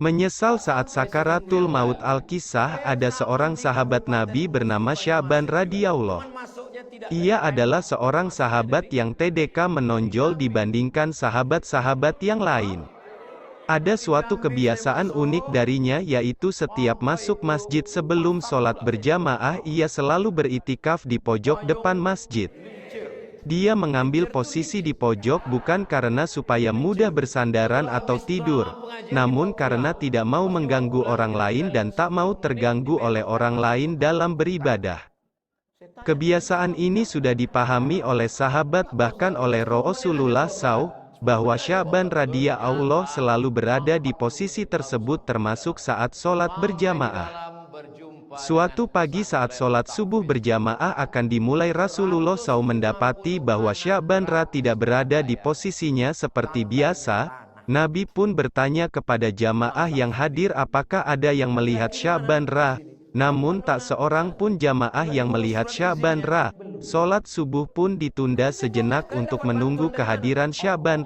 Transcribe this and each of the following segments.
Menyesal saat sakaratul maut. Al-Kisah, ada seorang sahabat Nabi bernama Sya'ban radhiyallahu. Ia adalah seorang sahabat yang TDK menonjol dibandingkan sahabat-sahabat yang lain. Ada suatu kebiasaan unik darinya, yaitu setiap masuk masjid sebelum sholat berjamaah ia selalu beriktikaf di pojok depan masjid. Dia mengambil posisi di pojok bukan karena supaya mudah bersandaran atau tidur, namun karena tidak mau mengganggu orang lain dan tak mau terganggu oleh orang lain dalam beribadah. Kebiasaan ini sudah dipahami oleh sahabat bahkan oleh Rasulullah SAW, bahwa Sya'ban radhiyallahu selalu berada di posisi tersebut termasuk saat sholat berjamaah. Suatu pagi saat sholat subuh berjamaah akan dimulai, Rasulullah SAW mendapati bahwa Sya'ban tidak berada di posisinya seperti biasa. Nabi pun bertanya kepada jamaah yang hadir apakah ada yang melihat Sya'ban. Namun tak seorang pun jamaah yang melihat Sya'ban. Sholat subuh pun ditunda sejenak untuk menunggu kehadiran Sya'ban.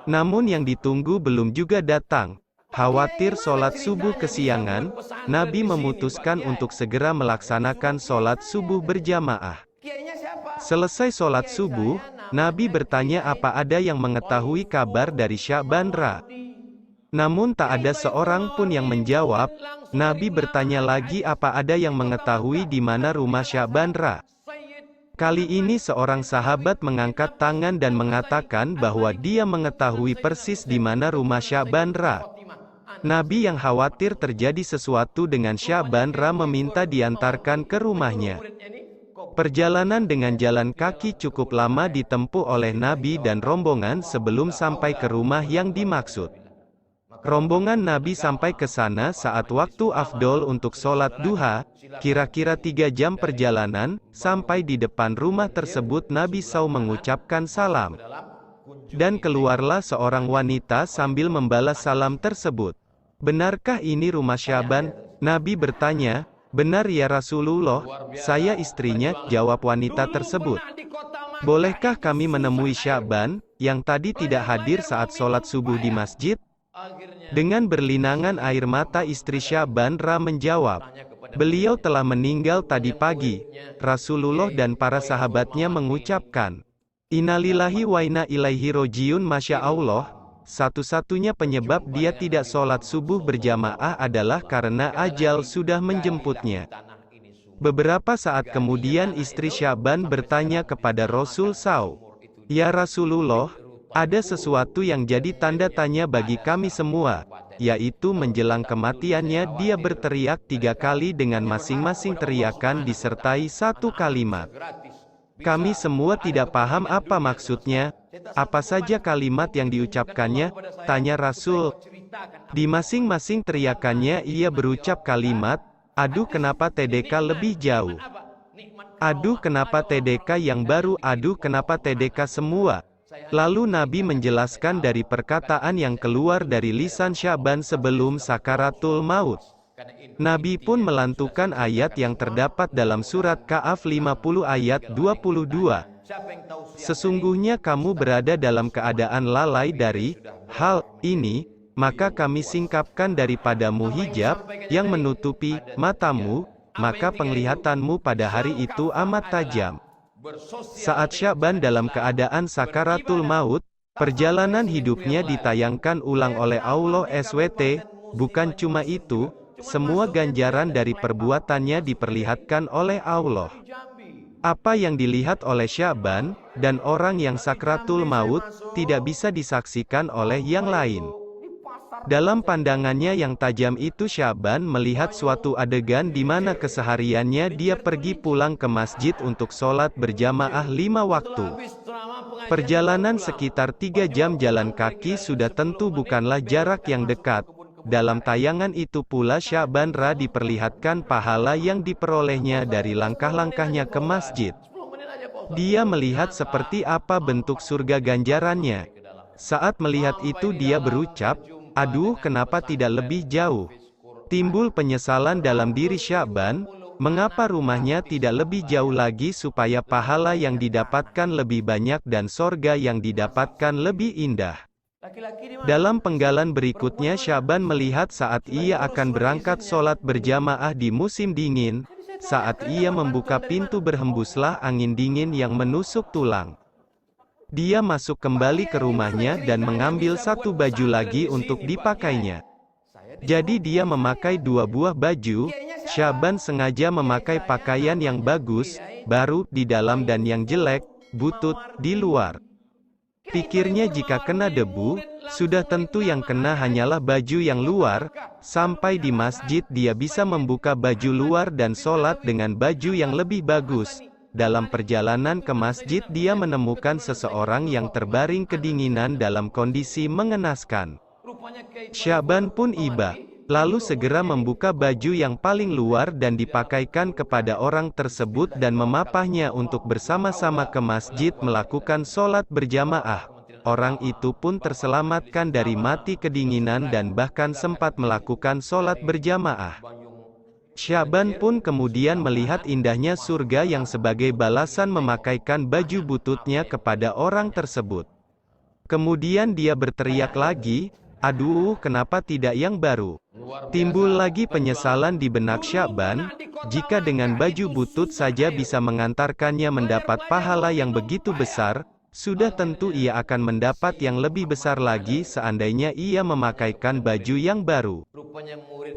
Namun yang ditunggu belum juga datang. Khawatir sholat subuh kesiangan, Nabi memutuskan untuk segera melaksanakan sholat subuh berjamaah. Selesai sholat subuh, Nabi bertanya apa ada yang mengetahui kabar dari Sya'ban. Namun tak ada seorang pun yang menjawab. Nabi bertanya lagi apa ada yang mengetahui di mana rumah Sya'ban. Kali ini seorang sahabat mengangkat tangan dan mengatakan bahwa dia mengetahui persis di mana rumah Sya'ban. Nabi yang khawatir terjadi sesuatu dengan Sya'ban meminta diantarkan ke rumahnya. Perjalanan dengan jalan kaki cukup lama ditempuh oleh Nabi dan rombongan sebelum sampai ke rumah yang dimaksud. Rombongan Nabi sampai ke sana saat waktu afdol untuk sholat duha, kira-kira 3 jam perjalanan. Sampai di depan rumah tersebut Nabi SAW mengucapkan salam. Dan keluarlah seorang wanita sambil membalas salam tersebut. Benarkah ini rumah Sya'ban? Nabi bertanya. Benar ya Rasulullah, saya istrinya, jawab wanita tersebut. Bolehkah kami menemui Sya'ban, yang tadi tidak hadir saat sholat subuh di masjid? Dengan berlinangan air mata istri Sya'ban menjawab, beliau telah meninggal tadi pagi. Rasulullah dan para sahabatnya mengucapkan, Innalillahi wa inna ilaihi rojiun. Masya Allah, satu-satunya penyebab dia tidak sholat subuh berjamaah adalah karena ajal sudah menjemputnya. Beberapa saat kemudian istri Sya'ban bertanya kepada Rasul SAW, Ya Rasulullah, ada sesuatu yang jadi tanda tanya bagi kami semua, yaitu menjelang kematiannya dia berteriak 3 kali dengan masing-masing teriakan disertai satu kalimat. Kami semua tidak paham apa maksudnya. Apa saja kalimat yang diucapkannya? Tanya Rasul. Di masing-masing teriakannya ia berucap kalimat, aduh kenapa TDK lebih jauh? Aduh kenapa TDK yang baru? Aduh kenapa TDK semua? Lalu Nabi menjelaskan dari perkataan yang keluar dari lisan Sya'ban sebelum sakaratul maut. Nabi pun melantukan ayat yang terdapat dalam surat Ka'af 50 ayat 22. Sesungguhnya kamu berada dalam keadaan lalai dari hal ini, maka kami singkapkan daripadamu hijab yang menutupi matamu, maka penglihatanmu pada hari itu amat tajam. Saat Sya'ban dalam keadaan sakaratul maut, perjalanan hidupnya ditayangkan ulang oleh Allah SWT. Bukan cuma itu, semua ganjaran dari perbuatannya diperlihatkan oleh Allah. Apa yang dilihat oleh Sya'ban, dan orang yang sakratul maut, tidak bisa disaksikan oleh yang lain. Dalam pandangannya yang tajam itu Sya'ban melihat suatu adegan di mana kesehariannya dia pergi pulang ke masjid untuk sholat berjamaah 5 waktu. Perjalanan sekitar 3 jam jalan kaki sudah tentu bukanlah jarak yang dekat. Dalam tayangan itu pula Sya'ban diperlihatkan pahala yang diperolehnya dari langkah-langkahnya ke masjid. Dia melihat seperti apa bentuk surga ganjarannya. Saat melihat itu dia berucap, aduh kenapa tidak lebih jauh? Timbul penyesalan dalam diri Sya'ban, mengapa rumahnya tidak lebih jauh lagi supaya pahala yang didapatkan lebih banyak dan sorga yang didapatkan lebih indah. Dalam penggalan berikutnya Syaban melihat saat ia akan berangkat sholat berjamaah di musim dingin, saat ia membuka pintu berhembuslah angin dingin yang menusuk tulang. Dia masuk kembali ke rumahnya dan mengambil satu baju lagi untuk dipakainya. Jadi dia memakai dua buah baju. Syaban sengaja memakai pakaian yang bagus, baru, di dalam dan yang jelek, butut, di luar. Pikirnya jika kena debu, sudah tentu yang kena hanyalah baju yang luar. Sampai di masjid dia bisa membuka baju luar dan sholat dengan baju yang lebih bagus. Dalam perjalanan ke masjid dia menemukan seseorang yang terbaring kedinginan dalam kondisi mengenaskan. Syaban pun iba, lalu segera membuka baju yang paling luar dan dipakaikan kepada orang tersebut dan memapahnya untuk bersama-sama ke masjid melakukan sholat berjamaah. Orang itu pun terselamatkan dari mati kedinginan dan bahkan sempat melakukan sholat berjamaah. Syaban pun kemudian melihat indahnya surga yang sebagai balasan memakaikan baju bututnya kepada orang tersebut. Kemudian dia berteriak lagi, "Aduh, kenapa tidak yang baru?" Timbul lagi penyesalan di benak Syaban, jika dengan baju butut saja bisa mengantarkannya mendapat pahala yang begitu besar, sudah tentu ia akan mendapat yang lebih besar lagi seandainya ia memakaikan baju yang baru.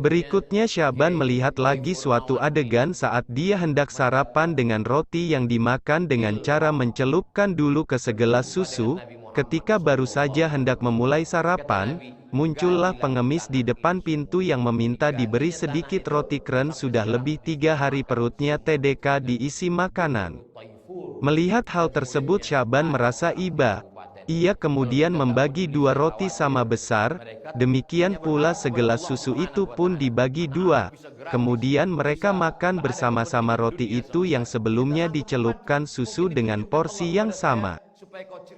Berikutnya Syaban melihat lagi suatu adegan saat dia hendak sarapan dengan roti yang dimakan dengan cara mencelupkan dulu ke segelas susu. Ketika baru saja hendak memulai sarapan, muncullah pengemis di depan pintu yang meminta diberi sedikit roti keren. Sudah lebih 3 hari perutnya TDK diisi makanan. Melihat hal tersebut Syaban merasa iba. Ia kemudian membagi 2 roti sama besar, demikian pula segelas susu itu pun dibagi 2. Kemudian mereka makan bersama-sama roti itu yang sebelumnya dicelupkan susu dengan porsi yang sama.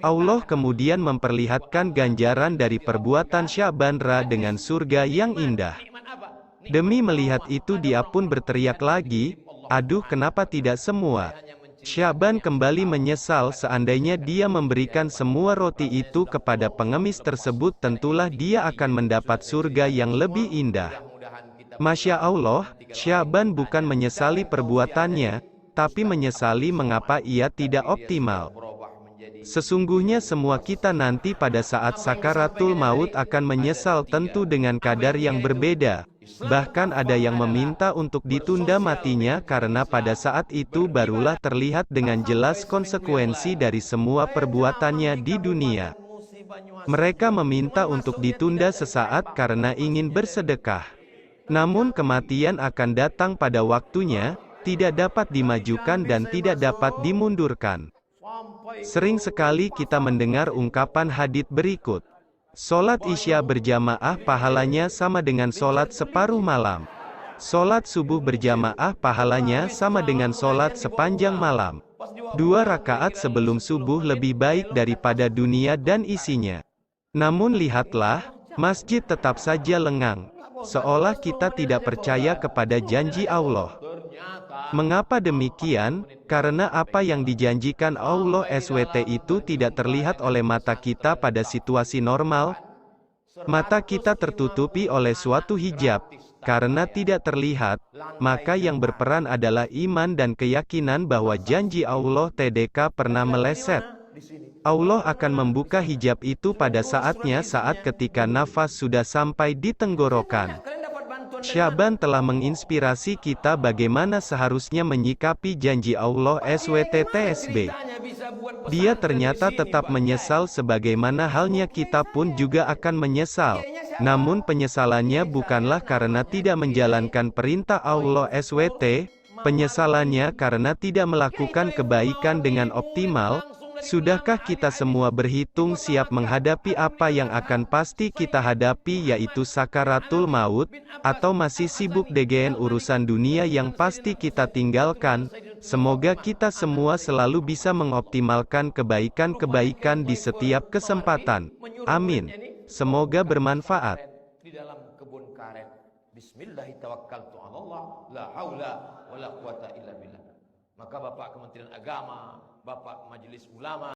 Allah kemudian memperlihatkan ganjaran dari perbuatan Syaban dengan surga yang indah. Demi melihat itu dia pun berteriak lagi, "Aduh, kenapa tidak semua?" Syaban kembali menyesal seandainya dia memberikan semua roti itu kepada pengemis tersebut tentulah dia akan mendapat surga yang lebih indah. Masya Allah, Syaban bukan menyesali perbuatannya, tapi menyesali mengapa ia tidak optimal. Sesungguhnya semua kita nanti pada saat sakaratul maut akan menyesal tentu dengan kadar yang berbeda. Bahkan ada yang meminta untuk ditunda matinya karena pada saat itu barulah terlihat dengan jelas konsekuensi dari semua perbuatannya di dunia. Mereka meminta untuk ditunda sesaat karena ingin bersedekah. Namun kematian akan datang pada waktunya, tidak dapat dimajukan dan tidak dapat dimundurkan. Sering sekali kita mendengar ungkapan hadits berikut. Sholat Isya berjamaah pahalanya sama dengan sholat separuh malam. Sholat subuh berjamaah pahalanya sama dengan sholat sepanjang malam. 2 rakaat sebelum subuh lebih baik daripada dunia dan isinya. Namun lihatlah, masjid tetap saja lengang. Seolah kita tidak percaya kepada janji Allah. Mengapa demikian? Karena apa yang dijanjikan Allah SWT itu tidak terlihat oleh mata kita pada situasi normal. Mata kita tertutupi oleh suatu hijab. Karena tidak terlihat, maka yang berperan adalah iman dan keyakinan bahwa janji Allah TDK pernah meleset. Allah akan membuka hijab itu pada saatnya saat ketika nafas sudah sampai di tenggorokan. Syaban telah menginspirasi kita bagaimana seharusnya menyikapi janji Allah SWT. Dia ternyata tetap menyesal sebagaimana halnya kita pun juga akan menyesal. Namun penyesalannya bukanlah karena tidak menjalankan perintah Allah SWT, penyesalannya karena tidak melakukan kebaikan dengan optimal. Sudahkah kita semua berhitung siap menghadapi apa yang akan pasti kita hadapi yaitu sakaratul maut, atau masih sibuk dengan urusan dunia yang pasti kita tinggalkan? Semoga kita semua selalu bisa mengoptimalkan kebaikan-kebaikan di setiap kesempatan. Amin. Semoga bermanfaat. Di dalam kebun karet. Bismillahirrahmanirrahim. La haula wala quwata illa billah. Maka Bapak Kementerian Agama, Bapak Majelis Ulama